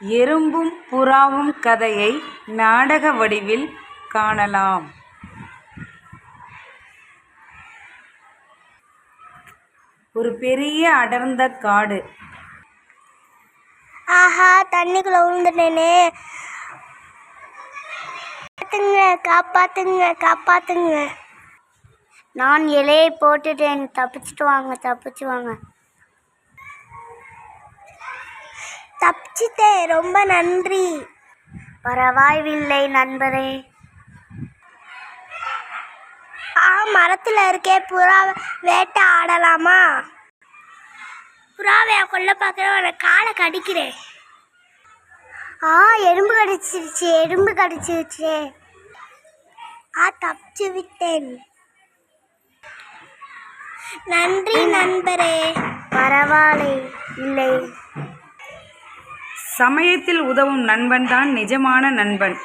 எறும்பும் புறாவும் கதையை நாடக வடிவில் காணலாம். ஒரு பெரிய அடர்ந்த காடு. ஆஹா, தண்ணிக்குள்ள விழுந்துட்டேனே, காப்பாத்துங்க காப்பாத்துங்க. நான் இலையை போட்டுட்டேன், தப்பிச்சுட்டு வாங்க தப்பிச்சு வாங்க. தப்பிச்சிட்டேன், ரொம்ப நன்றி. பரவாயில்லை நண்பரே. மரத்தில் இருக்கே, புறா வேட்டை ஆடலாமா? புறாவை கொல்ல பார்க்குறேன், காலை கடிக்கிறேன். எறும்பு கடிச்சிருச்சு, எறும்பு கடிச்சிருச்சு. தப்பிச்சு விட்டேன். நன்றி நண்பரே. பரவாயில்லை. சமயத்தில் உதவும் நண்பன் தான் நிஜமான நண்பன்.